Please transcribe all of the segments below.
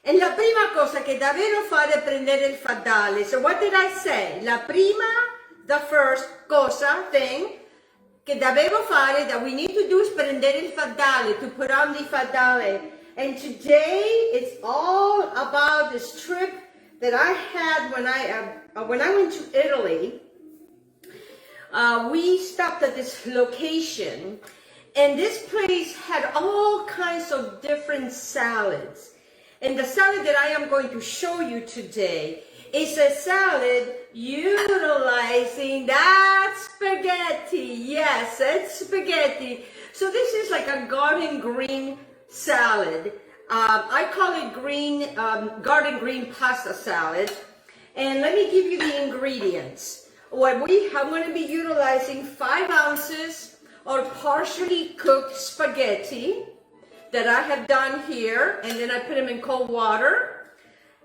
E la prima cosa che davvero fare è prendere il faddale. So what did I say? The first thing che devo fare, that we need to do, is prendere il faddale, to put on the faddale. And today it's all about this trip that I had when I went to Italy. We stopped at this location, and this place had all kinds of different salads. And the salad that I am going to show you today is a salad utilizing that spaghetti. Yes, it's spaghetti. So this is like a garden green salad. I call it garden green pasta salad. And let me give you the ingredients. I'm going to be utilizing 5 ounces of partially cooked spaghetti that I have done here, and then I put them in cold water.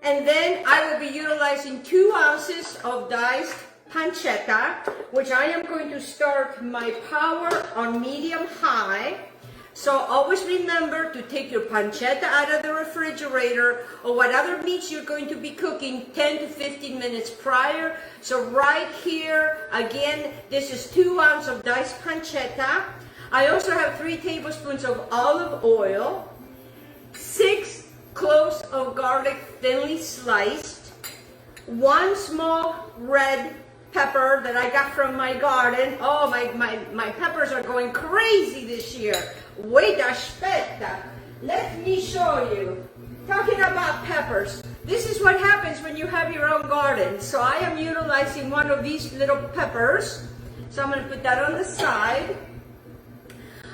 And then I will be utilizing 2 ounces of diced pancetta, which I am going to start my power on medium-high. So always remember to take your pancetta out of the refrigerator, or what other meats you're going to be cooking 10 to 15 minutes prior. So right here, again, this is 2 ounces of diced pancetta. I also have 3 tablespoons of olive oil, 6 cloves of garlic thinly sliced, 1 small red pepper that I got from my garden. Oh, my peppers are going crazy this year. Wait, aspetta. Let me show you. Talking about peppers, this is what happens when you have your own garden. So I am utilizing one of these little peppers. So I'm going to put that on the side.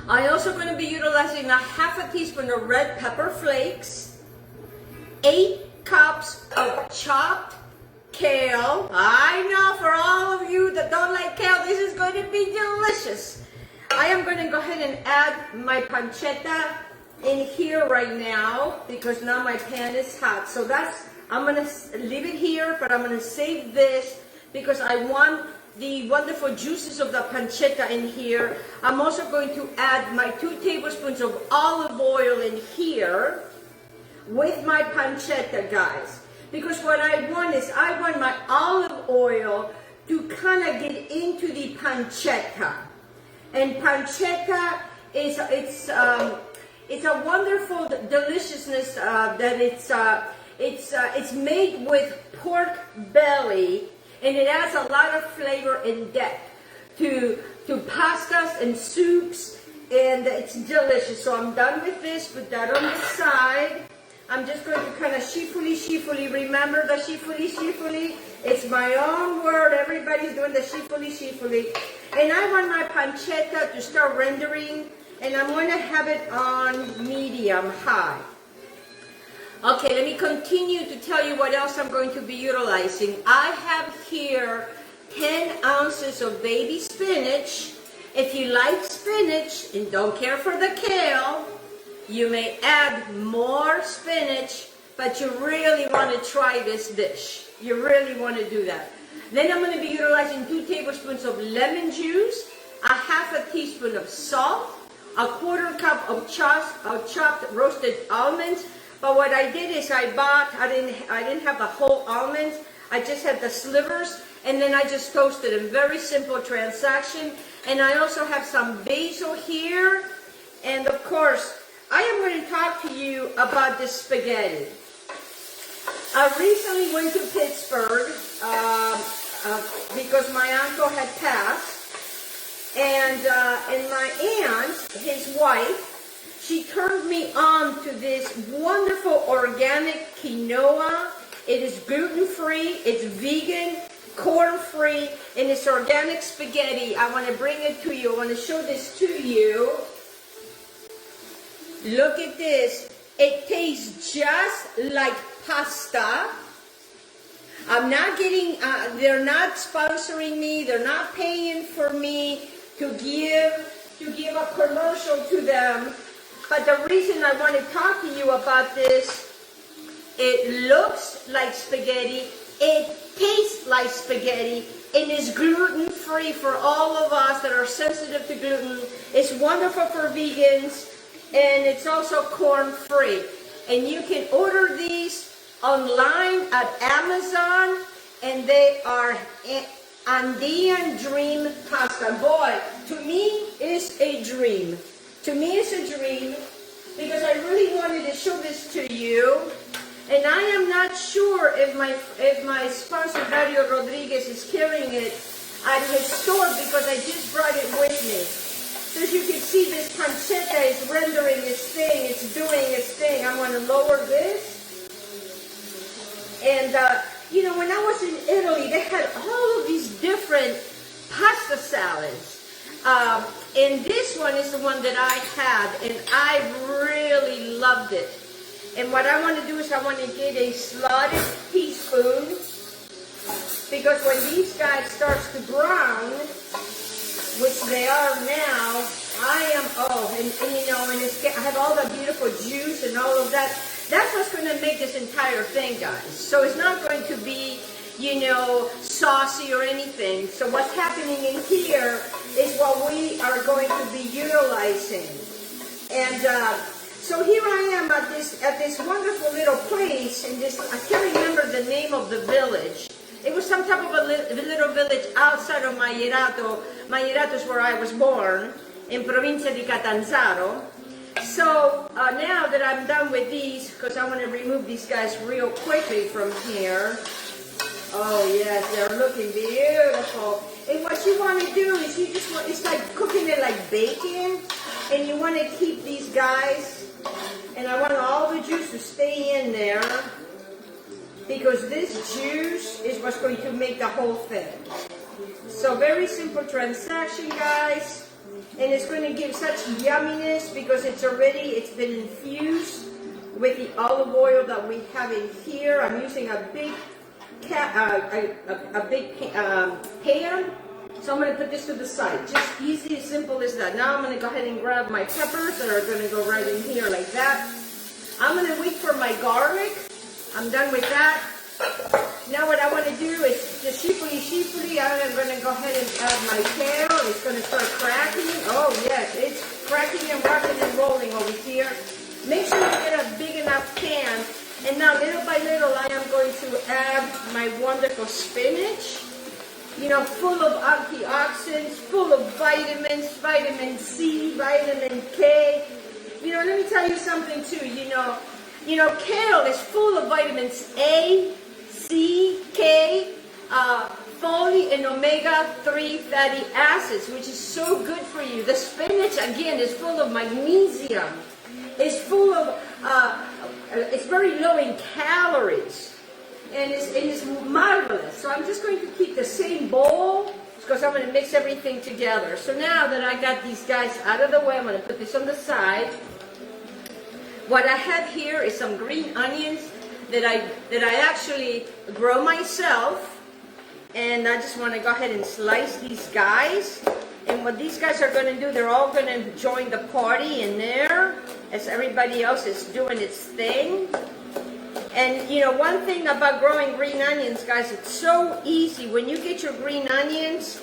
I'm also going to be utilizing a half a teaspoon of red pepper flakes, 8 cups of chopped kale. I know for all of you that don't like kale, this is going to be delicious. I am going to go ahead and add my pancetta in here right now because now my pan is hot. So I'm going to leave it here, but I'm going to save this because I want the wonderful juices of the pancetta in here. I'm also going to add my 2 tablespoons of olive oil in here with my pancetta, guys. Because what I want is I want my olive oil to kind of get into the pancetta. And pancetta is it's a wonderful deliciousness that it's made with pork belly, and it adds a lot of flavor and depth to pastas and soups, and it's delicious. So I'm done with this. Put that on the side. I'm just going to kind of shifuli. Remember the shifuli? It's my own word. Everybody's doing the shifuli. And I want my pancetta to start rendering, and I'm going to have it on medium-high. Okay, let me continue to tell you what else I'm going to be utilizing. I have here 10 ounces of baby spinach. If you like spinach and don't care for the kale, you may add more spinach, but you really want to try this dish. You really want to do that. Then I'm going to be utilizing 2 tablespoons of lemon juice, a half a teaspoon of salt, a 1/4 cup of chopped roasted almonds. But what I did is I didn't have the whole almonds. I just had the slivers, and then I just toasted them. Very simple transaction. And I also have some basil here. And of course, I am going to talk to you about this spaghetti. I recently went to Pittsburgh because my uncle had passed, and my aunt, his wife, she turned me on to this wonderful organic quinoa. It is gluten-free, it's vegan, corn-free, and it's organic spaghetti. I want to bring it to you. I want to show this to you. Look at this. It tastes just like pasta. I'm not getting, they're not sponsoring me, they're not paying for me to give a commercial to them. But the reason I want to talk to you about this, it looks like spaghetti, it tastes like spaghetti, and is gluten-free for all of us that are sensitive to gluten. It's wonderful for vegans, and it's also corn-free. And you can order these online at Amazon, and they are Andean Dream Pasta. Boy, to me it's a dream. To me it's a dream, because I really wanted to show this to you. And I am not sure if my sponsor Dario Rodriguez is carrying it at his store, because I just brought it with me. So as you can see, this pancetta is rendering its thing, it's doing its thing. I'm going to lower this. And you know, when I was in Italy, they had all of these different pasta salads. And this one is the one that I had, and I really loved it. And what I want to do is I want to get a slotted teaspoon, because when these guys starts to brown, which they are now, I am, and you know, and I have all the beautiful juice and all of that. That's what's going to make this entire thing, guys. So it's not going to be, you know, saucy or anything. So what's happening in here is what we are going to be utilizing. And so here I am at this wonderful little place in this, I can't remember the name of the village. It was some type of a little village outside of Mairato. Mairato is where I was born, in Provincia di Catanzaro. So now that I'm done with these, because I want to remove these guys real quickly from here. Oh yes, they're looking beautiful. And what you want to do is you just want, it's like cooking it like bacon, and you want to keep these guys, and I want all the juice to stay in there, because this juice is what's going to make the whole thing. So very simple transaction, guys. And it's going to give such yumminess because it's been infused with the olive oil that we have in here. I'm using a big pan. So I'm going to put this to the side. Just easy, simple as that. Now I'm going to go ahead and grab my peppers that are going to go right in here like that. I'm going to wait for my garlic. I'm done with that. Now what I want to do is just sheeply, I'm going to go ahead and add my kale. It's going to start cracking. Oh yes, it's cracking and rocking and rolling over here. Make sure you get a big enough pan. And now little by little I am going to add my wonderful spinach. You know, full of antioxidants, full of vitamins, vitamin C, vitamin K. You know, let me tell you something too. You know, kale is full of vitamins A, C, K, folate, and omega-3 fatty acids, which is so good for you. The spinach, again, is full of magnesium. It's full of, it's very low in calories. And it's marvelous. So I'm just going to keep the same bowl, because I'm going to mix everything together. So now that I got these guys out of the way, I'm going to put this on the side. What I have here is some green onions that I actually grow myself, and I just want to go ahead and slice these guys. And what these guys are going to do, they're all going to join the party in there as everybody else is doing its thing. And you know, one thing about growing green onions, guys, it's so easy. When you get your green onions,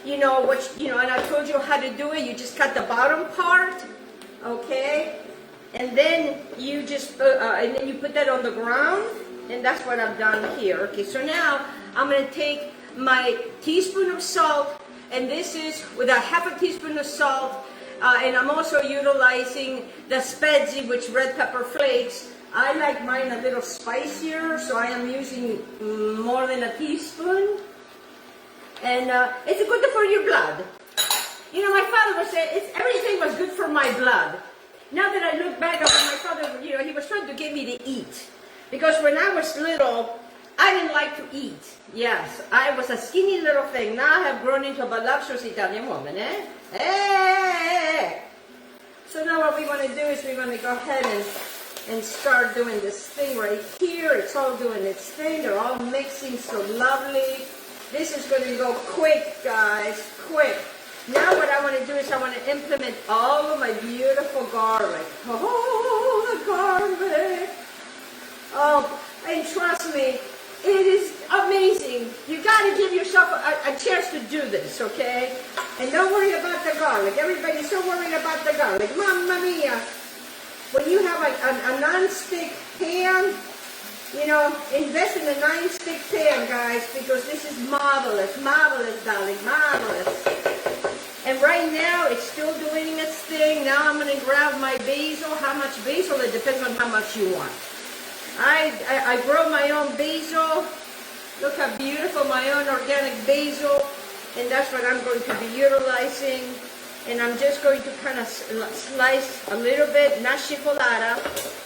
you know and I told you how to do it. You just cut the bottom part, okay? And then you just and then you put that on the ground, and that's what I've done here. Okay, so now I'm going to take my teaspoon of salt, and this is with a half a teaspoon of salt, and I'm also utilizing the spezzi, which red pepper flakes. I like mine a little spicier, so I am using more than a teaspoon, and it's good for your blood. You know, my father would say everything was good for my blood. Now that I look back on my father, you know, he was trying to get me to eat. Because when I was little, I didn't like to eat. Yes, I was a skinny little thing. Now I have grown into a voluptuous Italian woman, eh? Hey! So now what we want to do is we want to go ahead and start doing this thing right here. It's all doing its thing. They're all mixing so lovely. This is going to go quick, guys, quick. Now what I want to do is I want to implement all of my beautiful garlic. Oh, the garlic. Oh, and trust me, it is amazing. You got to give yourself a chance to do this, okay? And don't worry about the garlic. Everybody's so worried about the garlic. Mamma mia. when you have a non-stick pan, you know, invest in a non-stick pan, guys, because this is marvelous, marvelous, darling, marvelous. And right now, it's still doing its thing. Now I'm going to grab my basil. How much basil? It depends on how much you want. I grow my own basil. Look how beautiful, my own organic basil. And that's what I'm going to be utilizing. And I'm just going to kind of slice a little bit, not chiffonata.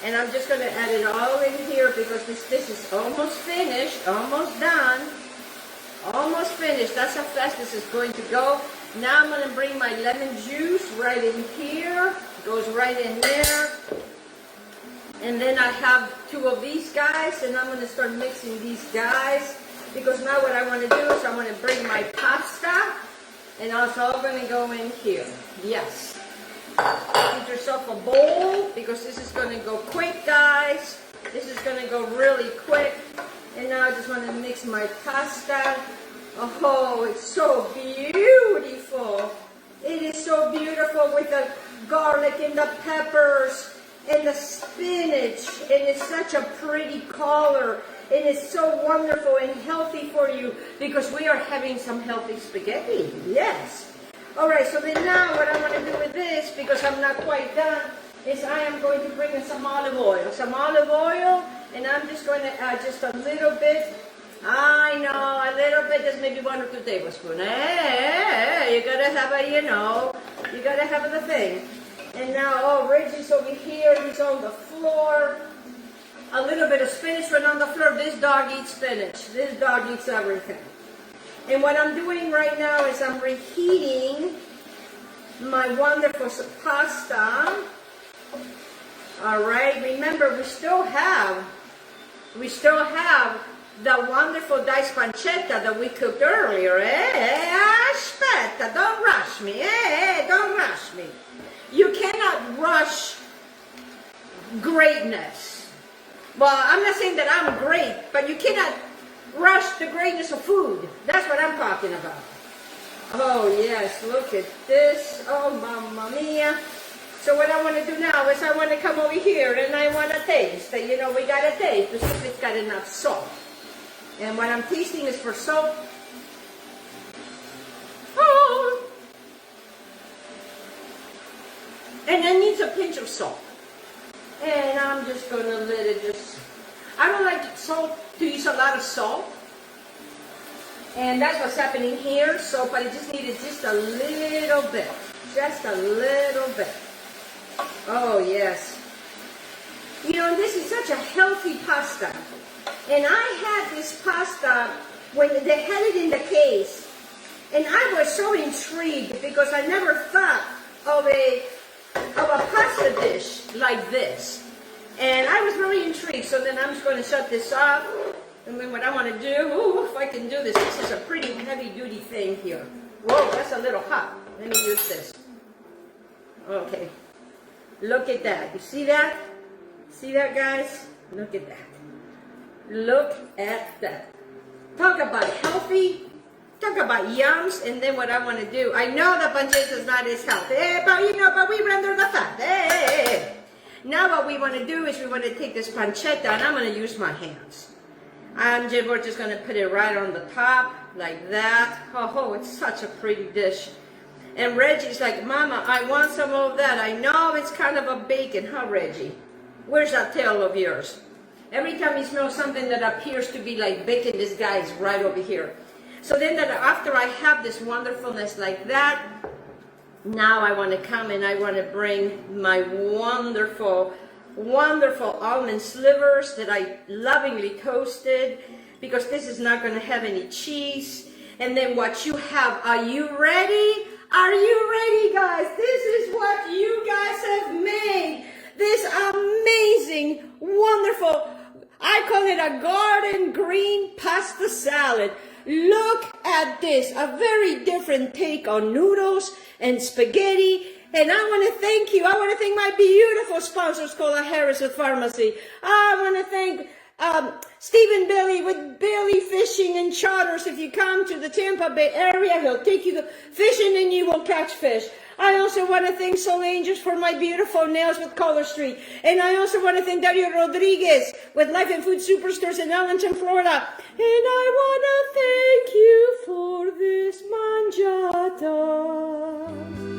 And I'm just going to add it all in here because this is almost finished, almost done. Almost finished. That's how fast this is going to go. Now I'm going to bring my lemon juice right in here. It goes right in there. And then I have two of these guys, and I'm going to start mixing these guys. Because now what I want to do is I want to bring my pasta, and it's all going to go in here. Yes. Get yourself a bowl, because this is going to go quick, guys. This is going to go really quick. And now I just want to mix my pasta. Oh, it's so beautiful. It is so beautiful with the garlic and the peppers and the spinach. And it's such a pretty color. It is so wonderful and healthy for you because we are having some healthy spaghetti. Yes. All right, so then now what I want to do with this, because I'm not quite done, is I am going to bring in some olive oil. Some olive oil, and I'm just going to add just a little bit. I know, a little bit, just maybe 1 or 2 tablespoons. Hey, you gotta have a, you know, you gotta have the thing. And now, oh, Reggie's over here, he's on the floor. A little bit of spinach went on the floor. This dog eats spinach. This dog eats everything. And what I'm doing right now is I'm reheating my wonderful pasta. All right, remember we still have the wonderful diced pancetta that we cooked earlier. Aspetta, don't rush me. Don't rush me. You cannot rush greatness. Well, I'm not saying that I'm great, but you cannot rush the greatness of food. That's what I'm talking about. Oh, yes, look at this. Oh, mamma mia. So what I want to do now is I want to come over here and I want to taste. You know, we got to taste to see if it's got enough salt. And what I'm tasting is for salt. Oh. And it needs a pinch of salt. And I'm just going to let it just... I don't like salt to use a lot of salt. And that's what's happening here. So, but it just needed just a little bit. Just a little bit. Oh, yes. You know, this is such a healthy pasta. And I had this pasta when they had it in the case. And I was so intrigued because I never thought of a pasta dish like this. And I was really intrigued. So then I'm just going to shut this off. And then what I want to do, if I can do this, this is a pretty heavy-duty thing here. Whoa, that's a little hot. Let me use this. Okay. Look at that. You see that? See that, guys? Look at that. Look at that. Talk about healthy. Talk about yums. And then what I want to do, I know the pancetta is not as healthy, but you know, but we render the fat. Now what we want to do is we want to take this pancetta, and I'm going to use my hands. We're just going to put it right on the top, like that. Oh, it's such a pretty dish. And Reggie's like, Mama, I want some of that. I know it's kind of a bacon, huh, Reggie? Where's that tail of yours? Every time he smells something that appears to be like bacon, this guy is right over here. So then after I have this wonderfulness like that, now I want to come and I want to bring my wonderful, wonderful almond slivers that I lovingly toasted, because this is not going to have any cheese. And then what you have, are you ready? Are you ready, guys? This is what you guys have made. This amazing, wonderful, I call it a garden green pasta salad. Look at this, a very different take on noodles and spaghetti. And I want to thank you. I want to thank my beautiful sponsors, Cola Harris with FARMASI. I want to thank Stephen Bailey with Bailey Fishing and Charters. If you come to the Tampa Bay area, he'll take you fishing and you will catch fish. I also want to thank Soul Angels for my beautiful nails with Color Street. And I also want to thank Dario Rodriguez with Life and Food Superstores in Ellenton, Florida. And I want to thank you for this manjata.